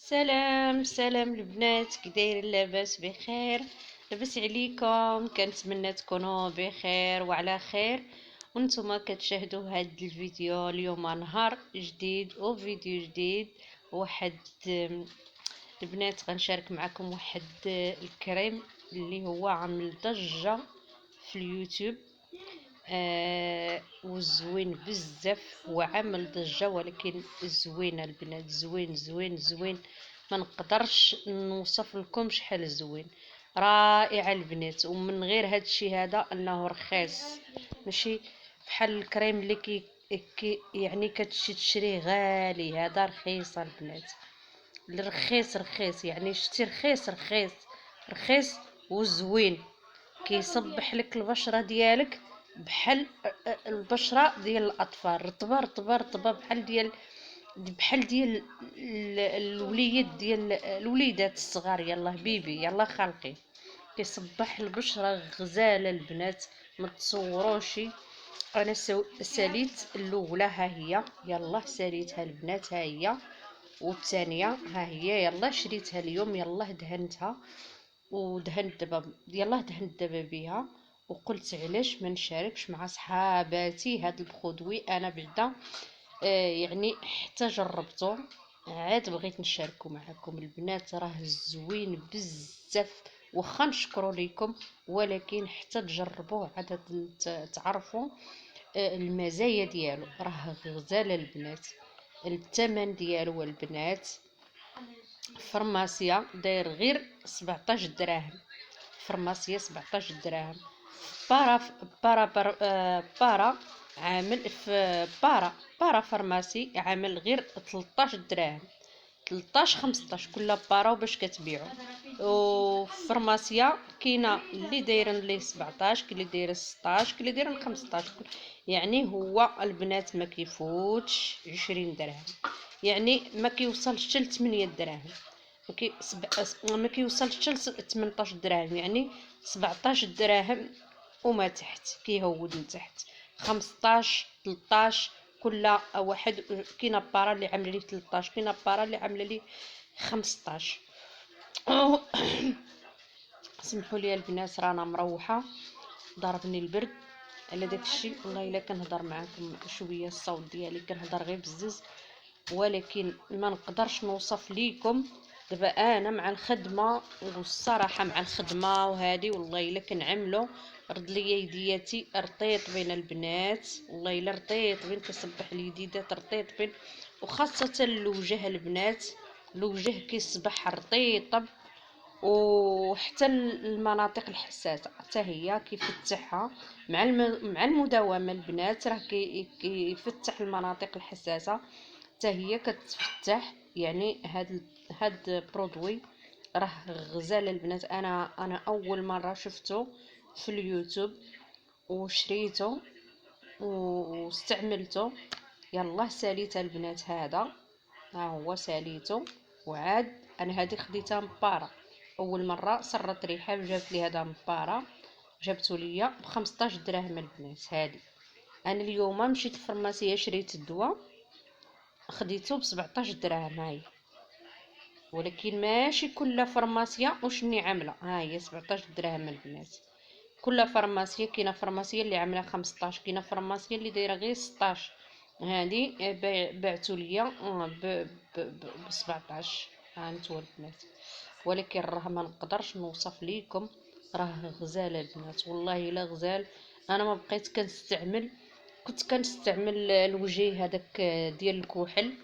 سلام سلام البنات، كي دايرين؟ لاباس بخير؟ لاباس عليكم؟ كنتمنى تكونوا بخير وعلى خير. وانتم كتشاهدوا هذا الفيديو اليوم نهار جديد وفيديو جديد. واحد البنات غنشارك معكم واحد الكريم اللي هو عامل ضجة في اليوتيوب. وزوين بزاف وعمل ضجة، ولكن زوين البنات، زوين زوين زوين، ما نقدرش نوصف لكم شحال زوين. رائع البنات. ومن غير هاد الشيء هذا انه رخيص، ماشي بحال الكريم اللي يعني كتمشي تشريه غالي. هذا رخيص البنات، الرخيص رخيص، يعني شتي رخيص رخيص رخيص وزوين. كيصبح لك البشره ديالك بحال البشره ديال الاطفال، رطبه رطبه رطبه، بحال ديال الوليد ديال الوليدات الصغار. يلا بيبي يلا خلقي، كيصبح البشره غزاله البنات، ما تصوروش. انا ساليت الاولى، ها هي، يلا ساليتها البنات، ها هي، والثانيه ها هي، يلا شريتها اليوم، يلا دهنتها ودهنت دابا، يلا دهنت دابا بها. وقلت علاش ما نشاركش مع صحاباتي هاد البرودوي؟ انا بعدا يعني حتى جربته، عاد بغيت نشاركو معكم البنات. راه زوين بزاف، واخا نشكرو ليكم، ولكن حتى تجربوه عاد تعرفوا المزايا ديالو. راه غزال البنات. الثمن ديالو البنات فرماسيا داير غير 17 دراهم. فرماسيا 17 دراهم. بارا بارا بارا, بارا عامل في بارا فرماسي عامل غير 13 دراهم، 13 15 كل بارا باش كتبيعو. وفرماسيا كاينه اللي دايرين ليه 17، كاين اللي دايره 16، كاين اللي دايرين 15. يعني هو البنات ما كيفوتش 20 درهم، يعني ما كيوصلش حتى ل 8 دراهم، ما كيوصلش حتى ل 18 دراهم، يعني 17 دراهم وما تحت، كيهود من تحت 15 13. كل واحد كاينه بارا اللي عامله ليه 13، كاينه بارا اللي عامله ليه 15. سمحوا لي البنات، رانا مروحه، ضربني البرد على داكشي. والله الا كنهضر معكم شويه الصوت ديالي كنهضر غير بزز، ولكن ما نقدرش نوصف ليكم. دابا انا مع الخدمه، والصراحه مع الخدمه وهذه، والله الا كنعملو رد ليا يدياتي رطيط بين البنات، والله الا رطيط بين، كيصبح اليديدات رطيط بين، وخاصه الوجه البنات، الوجه كيصبح رطيطب. وحتى المناطق الحساسه حتى هي كيفتحها مع المداومه البنات، راه كيفتح المناطق الحساسه حتى هي كتفتح. يعني هاد برودوي راه غزال البنات. انا اول مره شفته في اليوتيوب وشريته واستعملته. يلا ساليت البنات، هذا ها هو ساليته. وعاد انا هذه خديتها مباره، اول مره سرت ريحه وجابت لي هذا مباره، جابته ليا ب 15 دراهم البنات. هذه انا اليوم مشيت للفرماسيه شريت الدواء خديته ب 17 دراهم هاي، ولكن ماشي كل فرماسيه وشني عامله. ها هي 17 دراهم البنات. كل فرماسيه، كاينه فرماسيه اللي عامله 15، كاينه فرماسيه اللي دايره غير 16. هذه بعتوا ليا ب 17. ها انتوا البنات، ولكن راه ما نقدرش نوصف ليكم، راه غزال البنات، والله الا غزال. انا ما بقيت كنستعمل، كنت كنستعمل الوجه هذاك ديال الكحل،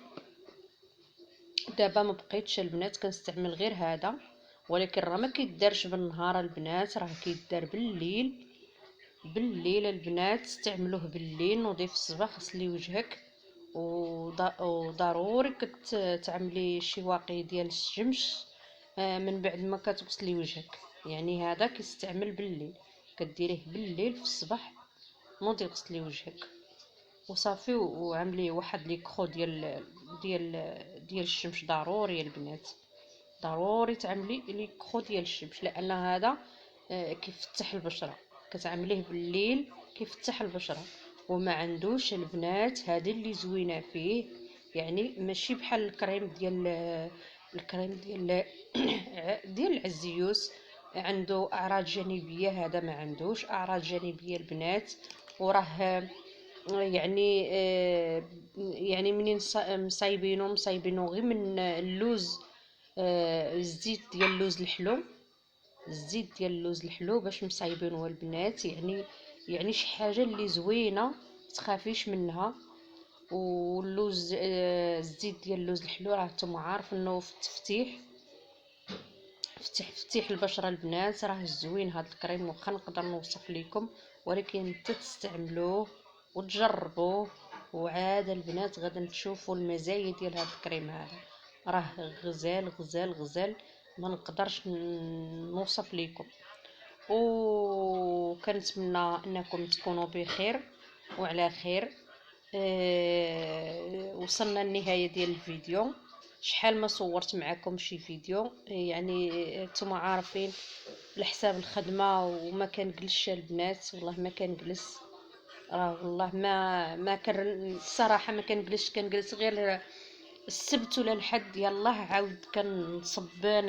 دابا ما بقيتش البنات كنستعمل غير هذا. ولكن راه ما كيدارش بالنهار البنات، راه كيدار بالليل. بالليل البنات استعملوه بالليل، نوضي في الصباح غسلي وجهك، وضروري كتعملي شي واقي ديال الشمس من بعد ما كتغسلي وجهك. يعني هذا كيستعمل بالليل، كديريه بالليل في الصباح، نوضي غسلي وجهك وصافي، وعملي واحد لي كرو ديال الشمس. ضروري البنات، ضروري تعملي لي كرو ديال الشمس، لان هذا كيفتح البشره. كتعمليه بالليل كيفتح البشره، وما عندوش البنات هذه اللي زوينه فيه. يعني ماشي بحال الكريم الكريم ديال ديال العزيوس عنده اعراض جانبيه، هذا ما عندوش اعراض جانبيه البنات. وراه يعني يعني منين مصايبينو غير من اللوز، الزيت ديال اللوز الحلو، الزيت ديال اللوز الحلو باش مصايبينه البنات. يعني شي حاجه اللي زوينه تخافيش منها. واللوز الزيت ديال اللوز الحلو راه نتوما عارف انه في التفتيح، فتح البشره البنات، راه زوين هذا الكريم. واخا نقدر نوصف لكم، ولكن حتى تستعملوه وتجربوه وعاد البنات غادا تشوفوا المزايا ديال هذا الكريم. هذا راه غزال غزال غزال، ما نقدرش نوصف لكم. وكنتمنى انكم تكونوا بخير وعلى خير. وصلنا للنهايه ديال الفيديو. شحال ما صورت معكم شي فيديو، يعني نتوما عارفين لحساب الخدمه وما كنجلسش البنات، والله ما كنجلس. راه والله ما كان الصراحه ما كنجلس غير السبت ولا الحد. يلاه عاود كنصب